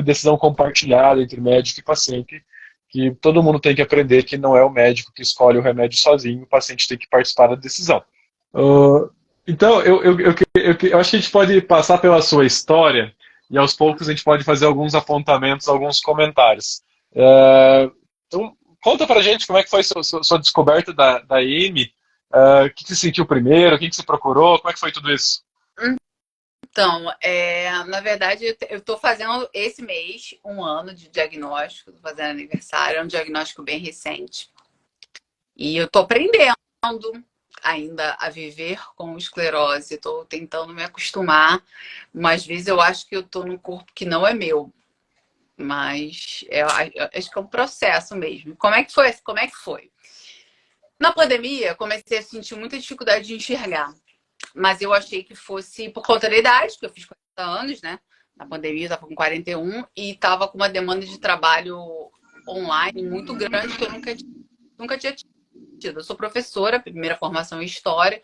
decisão compartilhada entre médico e paciente, que todo mundo tem que aprender que não é o médico que escolhe o remédio sozinho, o paciente tem que participar da decisão. Então, eu acho que a gente pode passar pela sua história e aos poucos a gente pode fazer alguns apontamentos, alguns comentários. Então, conta pra gente como é que foi sua descoberta da IME, o que você sentiu primeiro, o que você procurou, como é que foi tudo isso? Então, na verdade, eu estou fazendo esse mês 1 ano de diagnóstico, estou fazendo aniversário, é um diagnóstico bem recente. E eu estou aprendendo ainda a viver com esclerose, estou tentando me acostumar, mas às vezes eu acho que eu estou num corpo que não é meu. Mas acho que é um processo mesmo. Como é que foi? Como é que foi? Na pandemia, comecei a sentir muita dificuldade de enxergar. Mas eu achei que fosse por conta da idade, porque eu fiz 40 anos, né? Na pandemia, eu estava com 41 e estava com uma demanda de trabalho online muito grande que eu nunca tinha tido. Eu sou professora, primeira formação em História,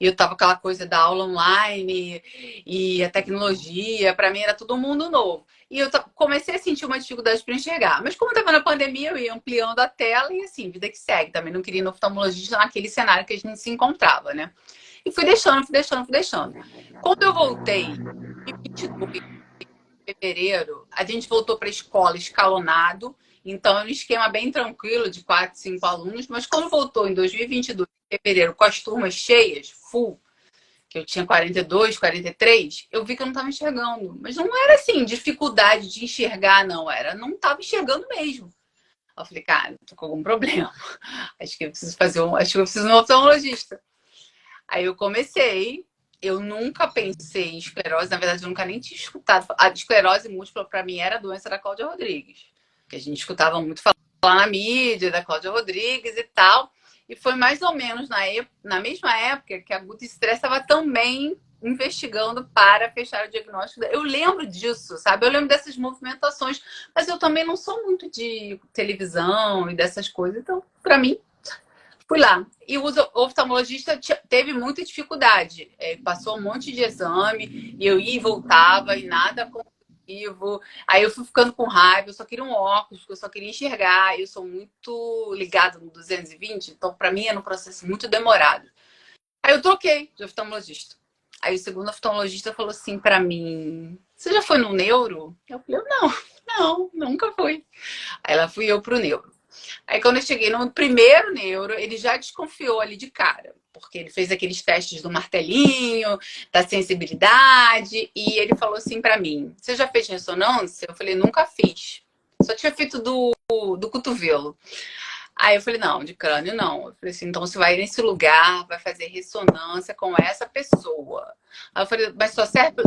e eu estava aquela coisa da aula online e a tecnologia, para mim era todo mundo novo. E eu comecei a sentir uma dificuldade para enxergar. Mas como estava na pandemia, eu ia ampliando a tela e assim, vida que segue. Também não queria ir no oftalmologista naquele cenário que a gente se encontrava, né? E fui deixando, fui deixando, fui deixando. Quando eu voltei, em 22 de fevereiro, a gente voltou para a escola escalonado. Então, é um esquema bem tranquilo de 4, 5 alunos. Mas quando voltou em 2022, em fevereiro, com as turmas cheias, full, que eu tinha 42, 43, eu vi que eu não estava enxergando. Mas não era assim, dificuldade de enxergar, não. Não estava enxergando mesmo. Eu falei, cara, tô com algum problema. Acho que eu preciso acho que eu preciso de um oftalmologista. Aí eu comecei, eu nunca pensei em esclerose, na verdade eu nunca nem tinha escutado. A esclerose múltipla para mim era a doença da Cláudia Rodrigues, que a gente escutava muito falar na mídia da Cláudia Rodrigues e tal. E foi mais ou menos na mesma época que a Guta Estresse estava também investigando para fechar o diagnóstico. Eu lembro disso, sabe? Eu lembro dessas movimentações, mas eu também não sou muito de televisão e dessas coisas, então para mim fui lá. E o oftalmologista teve muita dificuldade. Passou um monte de exame, e eu ia e voltava, e nada conclusivo. Aí eu fui ficando com raiva, eu só queria um óculos, porque eu só queria enxergar. Eu sou muito ligada no 220, então para mim era um processo muito demorado. Aí eu troquei de oftalmologista. Aí o segundo oftalmologista falou assim para mim: Você já foi no neuro? Eu falei: Não, nunca fui. Aí lá fui eu pro neuro. Aí quando eu cheguei no primeiro neuro, ele já desconfiou ali de cara, porque ele fez aqueles testes do martelinho, da sensibilidade, e ele falou assim pra mim: Você já fez ressonância? Eu falei: Nunca fiz. Só tinha feito do cotovelo. Aí eu falei: Não, de crânio não. Eu falei assim: Então você vai nesse lugar, vai fazer ressonância com essa pessoa. Aí eu falei: Mas só serve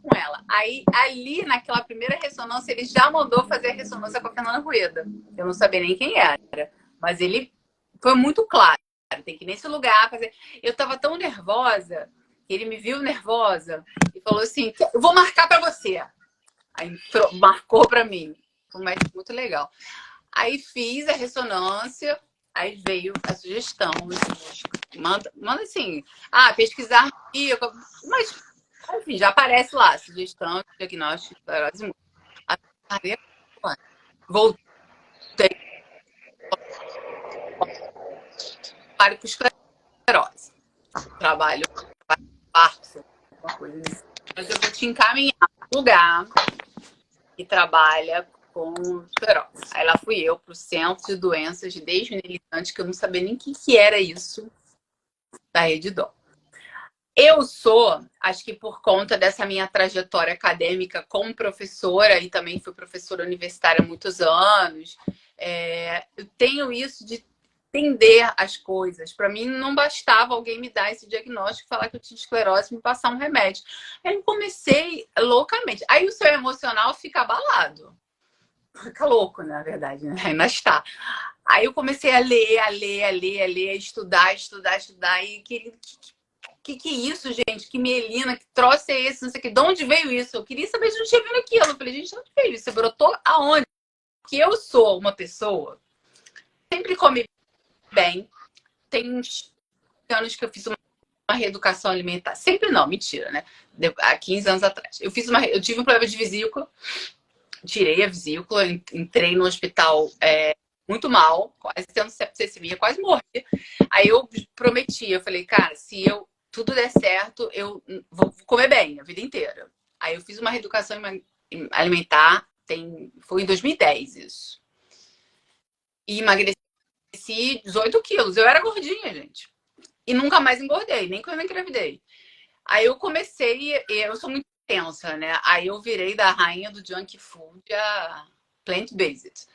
com ela. Aí ali naquela primeira ressonância ele já mandou fazer a ressonância com a Fernanda Rueda. Eu não sabia nem quem era, mas ele foi muito claro: tem que ir nesse lugar fazer. Eu tava tão nervosa, ele me viu nervosa e falou assim: Eu vou marcar para você. Aí marcou para mim. Foi um médico muito legal. Aí fiz a ressonância, aí veio a sugestão. Manda assim, pesquisar mas enfim, já aparece lá, sugestão, diagnóstico, esclerose múltipla. Voltei para com esclerose. Trabalho parto, uma coisa assim. Mas eu vou te encaminhar para um lugar que trabalha com esclerose. Aí lá fui eu para o Centro de Doenças Desminimizantes, que eu não sabia nem o que era isso, da Rede Dó. Eu sou, acho que por conta dessa minha trajetória acadêmica como professora, e também fui professora universitária há muitos anos, eu tenho isso de entender as coisas. Para mim, não bastava alguém me dar esse diagnóstico, falar que eu tinha esclerose e me passar um remédio. Aí eu comecei loucamente. Aí o seu emocional fica abalado. Fica louco, na verdade, né? Ainda está. Aí eu comecei a ler, a estudar, e que é isso, gente? Que mielina, que troço é esse? Não sei o que. De onde veio isso? Eu queria saber de onde tinha vindo aquilo. Eu falei: Gente, de onde veio isso? Você brotou aonde? Porque eu sou uma pessoa sempre comi bem. Tem uns anos que eu fiz uma reeducação alimentar. Sempre não, mentira, né? Há 15 anos atrás. Eu tive um problema de vesícula. tirei a vesícula, entrei no hospital muito mal, quase tendo septicemia, quase morri. Aí eu prometi, eu falei, cara, se tudo der certo, eu vou comer bem a vida inteira. Aí eu fiz uma reeducação alimentar, foi em 2010 isso. E emagreci 18 quilos. Eu era gordinha, gente. E nunca mais engordei, nem quando eu engravidei. Aí eu comecei, eu sou muito intensa, né? Aí eu virei da rainha do junk food a plant-based.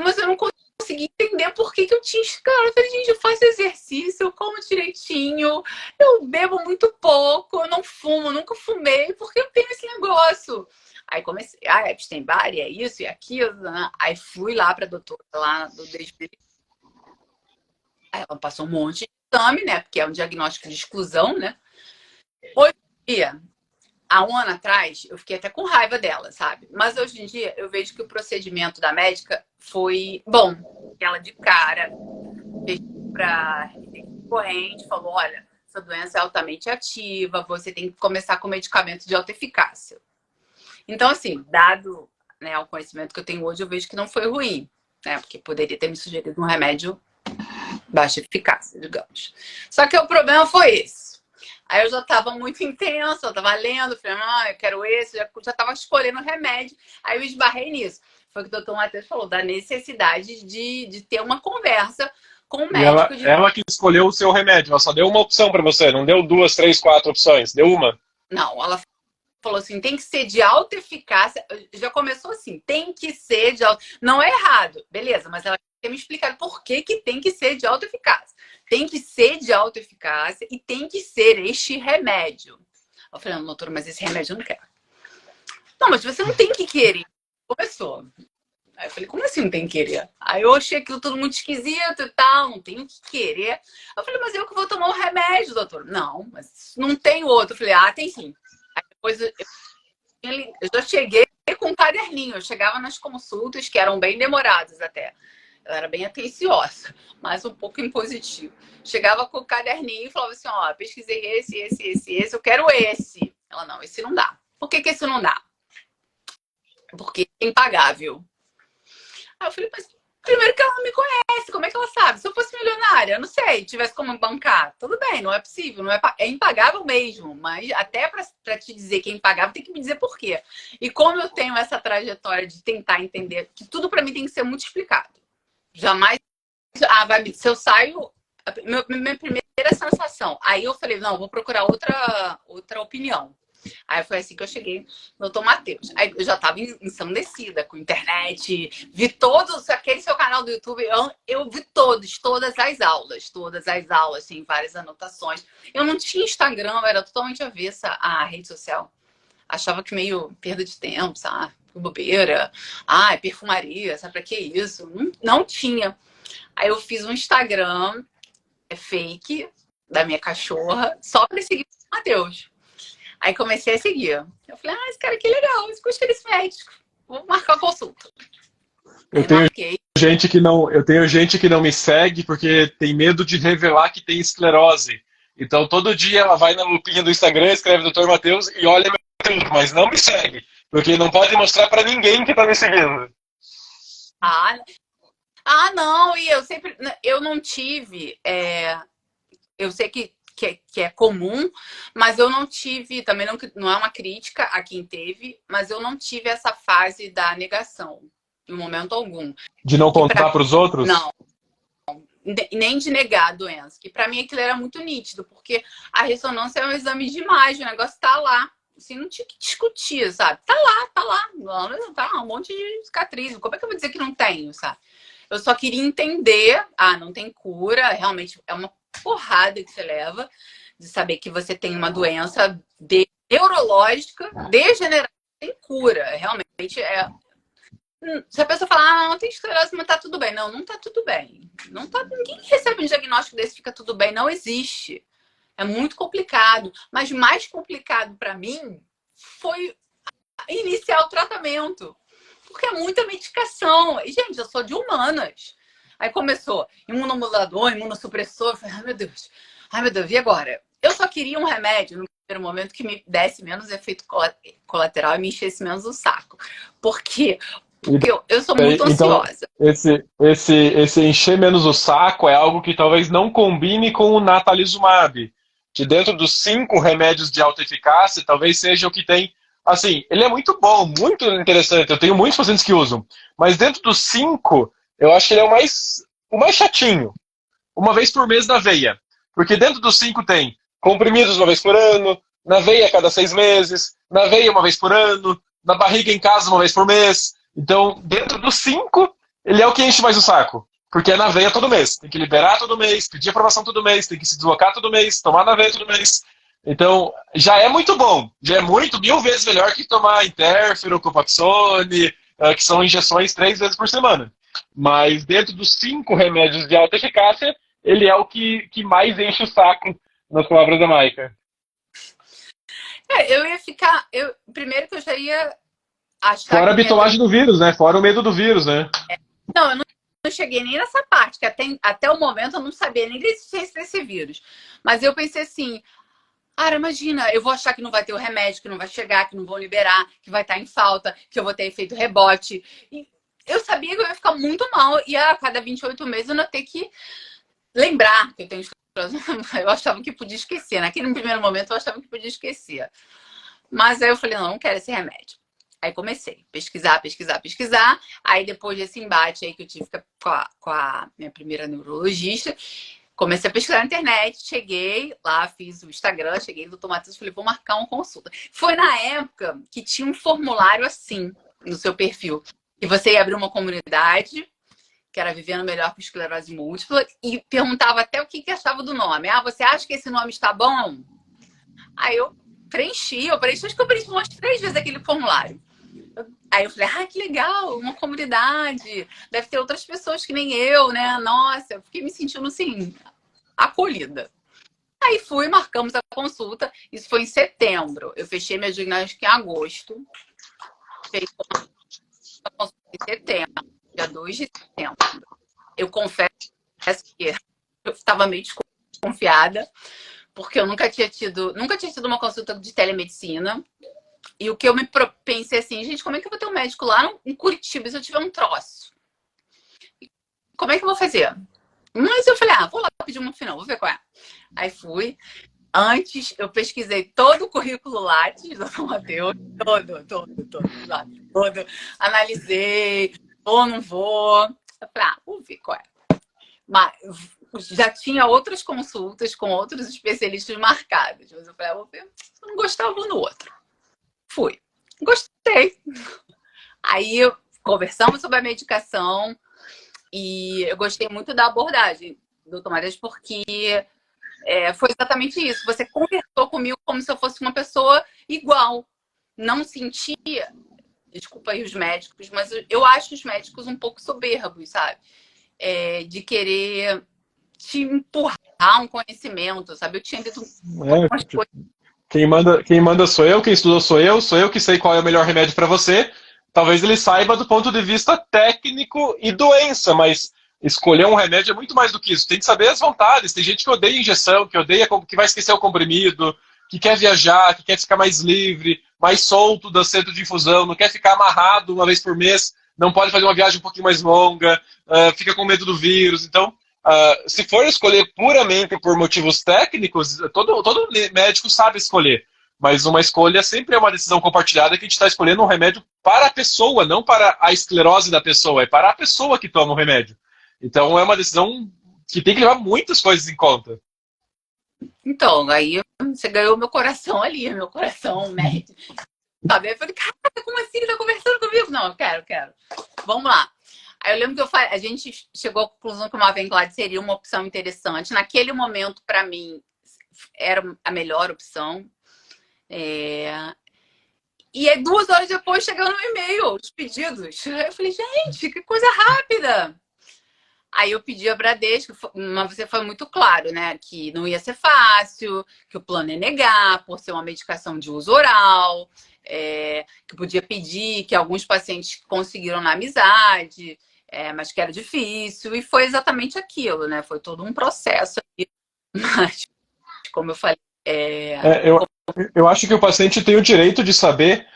Mas eu não consegui entender por que eu tinha. Cara, eu falei, gente, eu faço exercício, eu como direitinho, eu bebo muito pouco, eu não fumo, nunca fumei, por que eu tenho esse negócio? Aí comecei, Epstein-Barr, é isso e aquilo, né? Aí fui lá pra doutora lá do desvio. Aí ela passou um monte de exame, né? Porque é um diagnóstico de exclusão, né? Hoje em dia, há um ano atrás, eu fiquei até com raiva dela, sabe? Mas hoje em dia, eu vejo que o procedimento da médica foi bom. Ela de cara fez para corrente, falou, olha, essa doença é altamente ativa, você tem que começar com medicamento de alta eficácia. Então, assim, dado, né, o conhecimento que eu tenho hoje, eu vejo que não foi ruim, né? Porque poderia ter me sugerido um remédio baixa eficácia, digamos. Só que o problema foi esse. Aí eu já estava muito intensa, eu estava lendo, falei, eu quero esse, já estava escolhendo remédio. Aí eu esbarrei nisso. Foi o que o doutor Matheus falou, da necessidade de ter uma conversa com o médico. Ela que escolheu o seu remédio, ela só deu uma opção para você, não deu 2, 3, 4 opções, deu uma. Não, ela falou assim, tem que ser de alta eficácia. Já começou assim, tem que ser de alta... Não é errado, beleza, mas ela tem me explicado por que tem que ser de alta eficácia. Tem que ser de alta eficácia e tem que ser este remédio. Eu falei, não, doutora, mas esse remédio eu não quero. Não, mas você não tem que querer. Começou. Aí eu falei, como assim não tem que querer? Aí eu achei aquilo tudo muito esquisito e tal, não tenho que querer. Eu falei, mas eu que vou tomar o remédio, doutor. Não, mas não tem outro. Eu falei, tem sim. Aí depois eu já cheguei com um caderninho. Eu chegava nas consultas, que eram bem demoradas até. Eu era bem atenciosa, mas um pouco impositivo. Chegava com o caderninho e falava assim, pesquisei esse, eu quero esse. Ela, não, esse não dá. Por que esse não dá? Porque é impagável. Aí eu falei, mas primeiro que ela não me conhece, como é que ela sabe? Se eu fosse milionária, eu não sei, tivesse como bancar, tudo bem, não é possível, é impagável mesmo, mas até para te dizer que é impagável, tem que me dizer por quê. E como eu tenho essa trajetória de tentar entender que tudo para mim tem que ser muito explicado. Jamais, se eu saio, minha primeira sensação, aí eu falei, não, vou procurar outra opinião. Aí foi assim que eu cheguei no Dr. Matheus. Aí eu já estava ensandecida com internet, vi todos, aquele seu canal do YouTube, eu vi todas as aulas, tem várias anotações. Eu não tinha Instagram, eu era totalmente avessa à rede social. Achava que meio perda de tempo, sabe? Bobeira. Perfumaria, sabe pra que isso? Não tinha. Aí eu fiz um Instagram fake da minha cachorra, só pra seguir o Matheus. Aí comecei a seguir. Eu falei, esse cara aqui é legal, eu gostei desse médico. Vou marcar a consulta. Eu tenho gente que não me segue porque tem medo de revelar que tem esclerose. Então todo dia ela vai na lupinha do Instagram, escreve Dr. Matheus e olha meu conteúdo, mas não me segue. Porque não pode mostrar pra ninguém que tá me seguindo. Não, e eu não tive, eu sei que é comum, mas eu não tive, também não é uma crítica a quem teve, mas eu não tive essa fase da negação, em momento algum. De não contar para os outros? Não, nem de negar a doença, que para mim aquilo era muito nítido, porque a ressonância é um exame de imagem, o negócio tá lá, assim, não tinha que discutir, sabe? Tá lá, um monte de cicatriz, como é que eu vou dizer que não tenho, sabe? Eu só queria entender, não tem cura, realmente é uma porrada que você leva de saber que você tem uma doença neurológica degenerativa sem cura. Realmente se a pessoa falar, não tem esclerose, mas tá tudo bem. Não tá tudo bem. Ninguém recebe um diagnóstico desse, fica tudo bem. Não existe. É muito complicado. Mas mais complicado para mim foi iniciar o tratamento. Porque é muita medicação. E, gente, eu sou de humanas. Aí começou imunomodulador, imunossupressor. Eu falei, ai meu Deus, e agora? Eu só queria um remédio, não primeiro momento que me desse menos efeito colateral e me enchesse menos o saco. Por quê? Porque eu sou muito Então, ansiosa. esse encher menos o saco é algo que talvez não combine com o natalizumab, que dentro dos 5 remédios de alta eficácia, talvez seja o que tem. Assim, ele é muito bom, muito interessante. Eu tenho muitos pacientes que usam, mas dentro dos 5, eu acho que ele é o mais chatinho. Uma vez por mês na veia. Porque dentro dos 5 tem comprimidos uma vez por ano, na veia a cada 6 meses, na veia uma vez por ano, na barriga em casa uma vez por mês. Então, dentro dos 5, ele é o que enche mais o saco. Porque é na veia todo mês. Tem que liberar todo mês, pedir aprovação todo mês, tem que se deslocar todo mês, tomar na veia todo mês. Então, já é muito bom. Já é muito, 1000 vezes melhor que tomar interferon, Copaxone, que são injeções 3 vezes por semana. Mas dentro dos 5 remédios de alta eficácia, ele é o que mais enche o saco, nas palavras da Maika. Eu ia ficar. Primeiro que eu já ia achar Fora que a não ia ter. bitolagem do vírus, né? Fora o medo do vírus, né? Não, eu não cheguei nem nessa parte, que até o momento eu não sabia nem da existência desse vírus. Mas eu pensei assim, cara, imagina, eu vou achar que não vai ter o remédio, que não vai chegar, que não vão liberar, que vai estar em falta, que eu vou ter efeito rebote. E eu sabia que eu ia ficar muito mal e a cada 28 meses eu ia ter que lembrar que eu tenho esclerose. Eu achava que podia esquecer. Naquele primeiro momento eu achava que podia esquecer. Mas aí eu falei, não quero esse remédio. Aí comecei a pesquisar. Aí depois desse embate aí que eu tive com a minha primeira neurologista, comecei a pesquisar na internet, cheguei lá, fiz o Instagram, cheguei no Dr. Matheus e falei, vou marcar uma consulta. Foi na época que tinha um formulário assim no seu perfil. E você ia abrir uma comunidade, que era Vivendo Melhor com Esclerose Múltipla, e perguntava até o que achava do nome. Ah, você acha que esse nome está bom? Aí eu preenchi, acho que eu preenchi umas 3 vezes aquele formulário. Aí eu falei, que legal, uma comunidade, deve ter outras pessoas que nem eu, né? Nossa, eu fiquei me sentindo assim, acolhida. Aí fui, marcamos a consulta, isso foi em setembro. Eu fechei meu diagnóstico em agosto. Fez a consulta em setembro, dia 2 de setembro. Eu confesso que eu estava meio desconfiada, porque eu nunca tinha tido uma consulta de telemedicina. E o que eu me pensei assim, gente, como é que eu vou ter um médico lá em Curitiba se eu tiver um troço? Como é que eu vou fazer? Mas eu falei, vou lá pedir uma final, vou ver qual é. Aí fui. Antes, eu pesquisei todo o currículo Lattes do Dr. Matheus, todo. Analisei, vou ou não vou. Eu falei, vou ver qual é. Mas já tinha outras consultas com outros especialistas marcadas. Mas eu falei, vou ver. Se eu não gostar, vou no outro. Fui. Gostei. Aí conversamos sobre a medicação e eu gostei muito da abordagem do Tomás, porque foi exatamente isso. Você conversou comigo como se eu fosse uma pessoa igual. Não sentia, desculpa aí os médicos, mas eu acho os médicos um pouco soberbos, sabe? De querer te empurrar um conhecimento, sabe? Eu tinha lido algumas coisas. Quem manda sou eu, quem estudou sou eu que sei qual é o melhor remédio para você. Talvez ele saiba do ponto de vista técnico e doença, mas escolher um remédio é muito mais do que isso. Tem que saber as vontades. Tem gente que odeia injeção, que vai esquecer o comprimido, que quer viajar, que quer ficar mais livre, mais solto do centro de infusão, não quer ficar amarrado uma vez por mês, não pode fazer uma viagem um pouquinho mais longa, fica com medo do vírus. Então, se for escolher puramente por motivos técnicos, todo médico sabe escolher. Mas uma escolha sempre é uma decisão compartilhada que a gente está escolhendo um remédio para a pessoa, não para a esclerose da pessoa, é para a pessoa que toma o remédio. Então é uma decisão que tem que levar muitas coisas em conta. Então, aí você ganhou meu coração ali, meu coração médico. Sabe? Eu falei, cara, como assim? Ele tá conversando comigo? Não, eu quero. Vamos lá. Aí eu lembro que a gente chegou à conclusão que uma Venclade seria uma opção interessante. Naquele momento, para mim, era a melhor opção. E aí, 2 horas depois, chegando no e-mail, os pedidos. Eu falei, gente, que coisa rápida. Aí eu pedi a Bradesco, mas você foi muito claro, né? Que não ia ser fácil, que o plano ia negar, por ser uma medicação de uso oral, que podia pedir, que alguns pacientes conseguiram na amizade, mas que era difícil. E foi exatamente aquilo, né? Foi todo um processo. Mas, como eu falei, Eu Eu acho que o paciente tem o direito de saber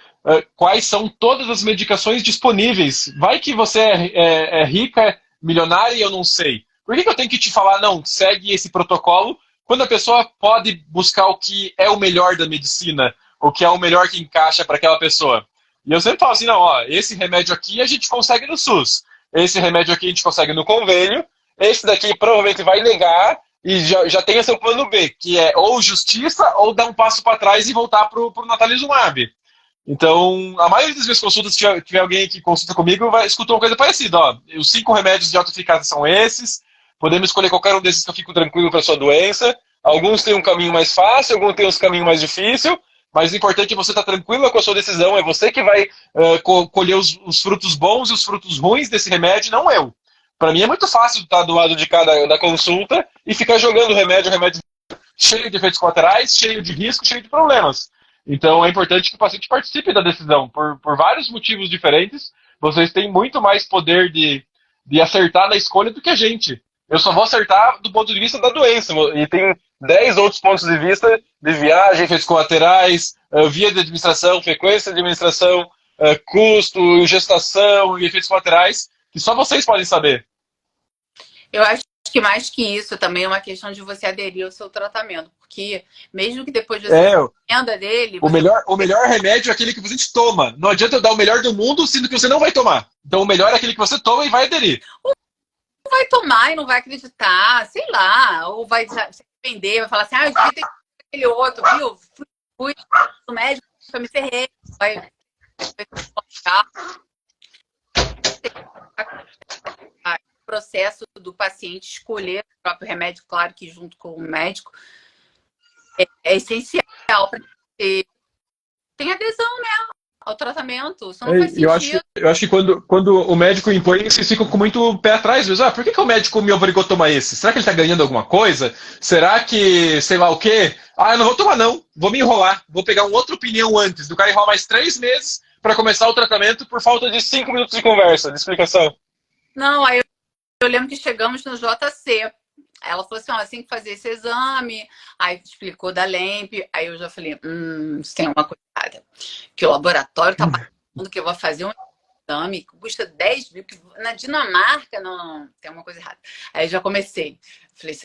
quais são todas as medicações disponíveis. Vai que você é rica, milionária e eu não sei. Por que eu tenho que te falar, não, segue esse protocolo, quando a pessoa pode buscar o que é o melhor da medicina, o que é o melhor que encaixa para aquela pessoa? E eu sempre falo assim, não, ó, esse remédio aqui a gente consegue no SUS, esse remédio aqui a gente consegue no convênio, esse daqui provavelmente vai negar e já tem o seu plano B, que é ou justiça ou dar um passo para trás e voltar pro natalizumab. Então, a maioria das minhas consultas, se tiver alguém que consulta comigo, vai escutar uma coisa parecida. Ó, os 5 remédios de autoeficácia são esses, podemos escolher qualquer um desses que eu fico tranquilo para sua doença. Alguns têm um caminho mais fácil, alguns têm um caminho mais difícil, mas o importante é você estar tranquilo com a sua decisão, é você que vai colher os frutos bons e os frutos ruins desse remédio, não eu. Para mim é muito fácil estar do lado de cada da consulta e ficar jogando remédio cheio de efeitos colaterais, cheio de riscos, cheio de problemas. Então é importante que o paciente participe da decisão. Por vários motivos diferentes, vocês têm muito mais poder de acertar na escolha do que a gente. Eu só vou acertar do ponto de vista da doença. E tem 10 outros pontos de vista de viagem, efeitos colaterais, via de administração, frequência de administração, custo, gestação e efeitos colaterais, que só vocês podem saber. Eu acho que mais que isso também é uma questão de você aderir ao seu tratamento. Porque mesmo que depois de você entenda dele... O melhor remédio é aquele que você toma. Não adianta eu dar o melhor do mundo, sendo que você não vai tomar. Então o melhor é aquele que você toma e vai aderir. Não vai tomar e não vai acreditar, sei lá. Ou vai se arrepender, vai falar assim, eu devia ter aquele outro, viu? Fui no médico, eu me ferrei. Vai o processo do paciente escolher o próprio remédio, claro que junto com o médico, é essencial para ter adesão, né, ao tratamento. Isso não faz sentido. Eu acho que quando o médico impõe, vocês ficam com muito pé atrás. Por que o médico me obrigou a tomar esse? Será que ele está ganhando alguma coisa? Será que, sei lá o quê? Eu não vou tomar não, vou me enrolar. Vou pegar uma outra opinião antes, do cara enrolar mais 3 meses para começar o tratamento por falta de 5 minutos de conversa, de explicação. Não, aí eu lembro que chegamos no JC. Ela falou assim, assim que fazer esse exame. Aí explicou da LEMP. Aí eu já falei, isso tem uma coisa errada. Que o laboratório tá falando que eu vou fazer um exame que custa 10 mil. Que na Dinamarca, não, tem uma coisa errada. Aí eu já comecei. Falei,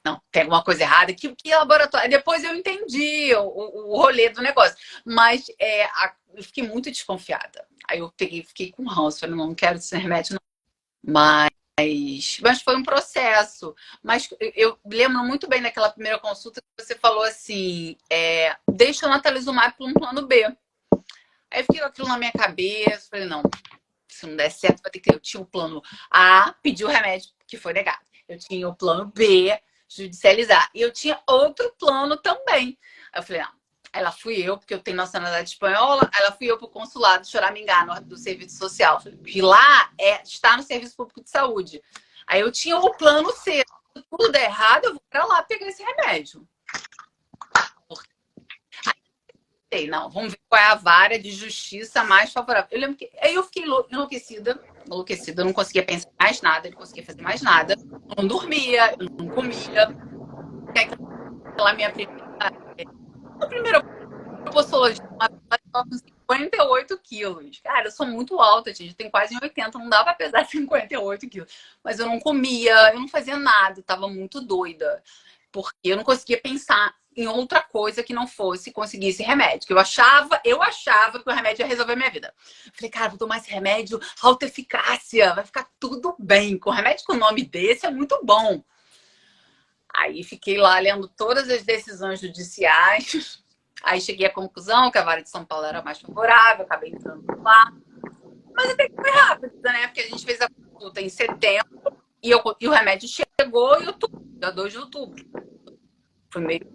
não, tem alguma coisa errada. Que laboratório? Depois eu entendi o rolê do negócio. Mas eu fiquei muito desconfiada. Aí eu fiquei com ranço. Falei, não quero esse remédio, não. Mas foi um processo. Mas eu lembro muito bem daquela primeira consulta que você falou assim, deixa o natalizumab para um plano B. Aí eu fiquei com aquilo na minha cabeça, falei, não, se não der certo, vai ter que ter. Eu tinha o plano A, pedi o remédio, que foi negado. Eu tinha o plano B, judicializar. E eu tinha outro plano também. Aí eu falei, não. Aí lá fui eu, porque eu tenho nacionalidade espanhola, aí lá fui eu pro consulado Choramingar, do serviço social. E lá está no serviço público de saúde. Aí eu tinha o plano C. Se tudo der errado, eu vou pra lá pegar esse remédio. Aí, não, vamos ver qual é a vara de justiça mais favorável. Eu lembro que aí eu fiquei enlouquecida, eu não conseguia pensar em mais nada, eu não conseguia fazer mais nada. Eu não dormia, eu não comia. Aquela minha primeira postologia, eu estava com 58 quilos. Cara, eu sou muito alta, gente. Eu tenho quase 80, não dá pra pesar 58 quilos. Mas eu não comia, eu não fazia nada, eu tava muito doida. Porque eu não conseguia pensar em outra coisa que não fosse conseguir esse remédio. Que eu achava que o remédio ia resolver a minha vida. Eu falei, cara, vou tomar esse remédio, alta eficácia, vai ficar tudo bem. Com remédio com o nome desse é muito bom. Aí fiquei lá lendo todas as decisões judiciais. Aí cheguei à conclusão que a vara de São Paulo era mais favorável, acabei entrando lá. Mas até que foi rápido, né? Porque a gente fez a consulta em setembro e o remédio chegou em outubro, dia 2 de outubro. Foi meio...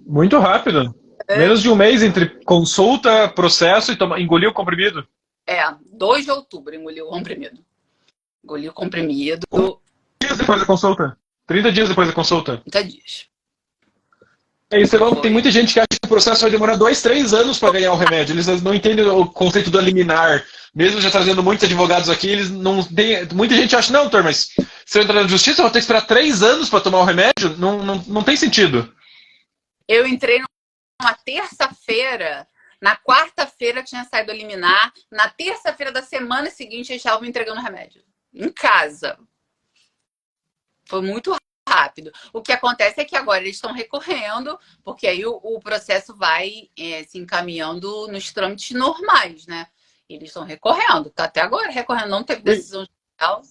Muito rápido. Menos de um mês entre consulta, processo e engolir o comprimido. 2 de outubro engoliu o comprimido. Engoliu o comprimido. 30 dias depois da consulta. 30 dias depois da consulta. 30 dias. Tem muita gente que acha que o processo vai demorar 2, 3 anos para ganhar o remédio. Eles não entendem o conceito do liminar. Mesmo já trazendo muitos advogados aqui, eles não têm. Muita gente acha, não, doutor, mas se eu entrar na justiça, eu vou ter que esperar 3 anos para tomar o remédio? Não tem sentido. Eu entrei uma terça-feira, na quarta-feira tinha saído a liminar, na terça-feira da semana seguinte eles estavam me entregando remédio. Em casa. Foi muito rápido. O que acontece é que agora eles estão recorrendo, porque aí o processo vai se encaminhando nos trâmites normais, né? Eles estão recorrendo. Tá até agora recorrendo, não teve decisão judicial.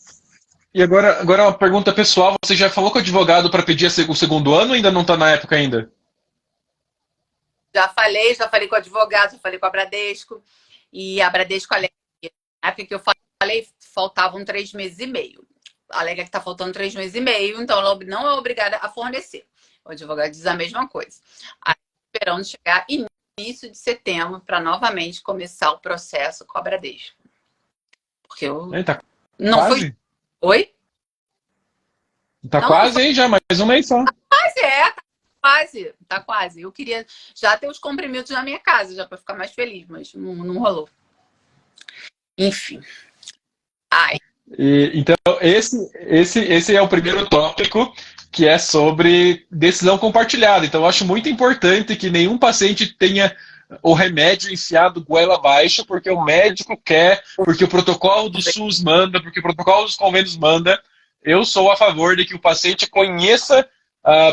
E agora uma pergunta pessoal. Você já falou com o advogado para pedir o segundo ano ou ainda não está na época ainda? Já falei com o advogado, já falei com a Bradesco. E a Bradesco alega que na época que eu falei, faltavam 3 meses e meio. Alega que está faltando 3 meses e meio, então ela não é obrigada a fornecer. O advogado diz a mesma coisa. Aí, esperando chegar início de setembro para novamente começar o processo com a Bradesco. Porque eu Tá não quase? foi. Oi? Tá Não, quase, hein? Já mais um mês só. tá quase. Eu queria já ter os comprimidos na minha casa, já para ficar mais feliz, mas não rolou. Enfim. Ai. Então, esse é o primeiro tópico, que é sobre decisão compartilhada. Então, eu acho muito importante que nenhum paciente tenha o remédio enfiado goela abaixo, porque o médico quer, porque o protocolo do SUS manda, porque o protocolo dos convênios manda. Eu sou a favor de que o paciente conheça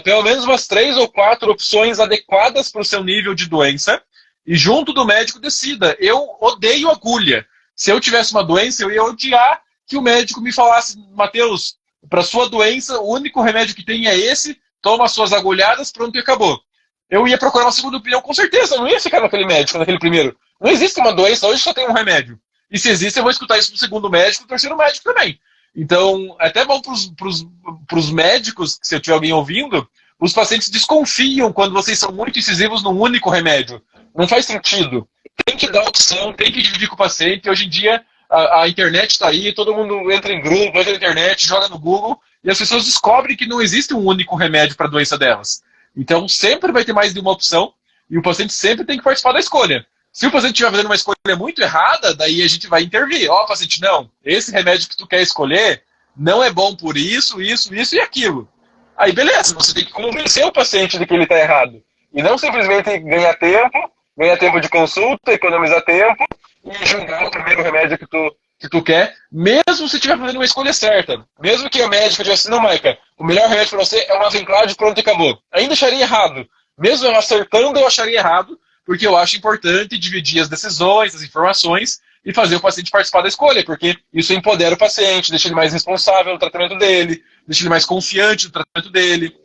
pelo menos umas 3 ou 4 opções adequadas para o seu nível de doença e junto do médico decida. Eu odeio agulha. Se eu tivesse uma doença, eu ia odiar que o médico me falasse: Matheus, para sua doença, o único remédio que tem é esse, toma suas agulhadas, pronto e acabou. Eu ia procurar uma segunda opinião, com certeza, eu não ia ficar naquele médico, naquele primeiro. Não existe uma doença, hoje só tem um remédio. E se existe, eu vou escutar isso do segundo médico e do terceiro médico também. Então, é até bom para os médicos, se eu tiver alguém ouvindo, os pacientes desconfiam quando vocês são muito incisivos num único remédio. Não faz sentido. Tem que dar opção, tem que dividir com o paciente. Hoje em dia, a internet está aí, todo mundo entra em grupo, entra na internet, joga no Google, e as pessoas descobrem que não existe um único remédio para a doença delas. Então, sempre vai ter mais de uma opção, e o paciente sempre tem que participar da escolha. Se o paciente estiver fazendo uma escolha muito errada, daí a gente vai intervir. Ó, paciente, não, esse remédio que tu quer escolher não é bom por isso, isso, isso e aquilo. Aí, beleza, você tem que convencer o paciente de que ele está errado. E não simplesmente ganhar tempo de consulta, economizar tempo, e julgar o primeiro remédio que tu quer, mesmo se estiver fazendo uma escolha certa. Mesmo que a médica tivesse: não, Maica, o melhor remédio para você é uma Avenclade, pronto e acabou. Ainda acharia errado. Mesmo eu acertando, eu acharia errado, porque eu acho importante dividir as decisões, as informações, e fazer o paciente participar da escolha, porque isso empodera o paciente, deixa ele mais responsável no tratamento dele, deixa ele mais confiante no tratamento dele.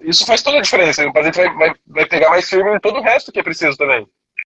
Isso faz toda a diferença. O paciente vai pegar mais firme em todo o resto que é preciso também.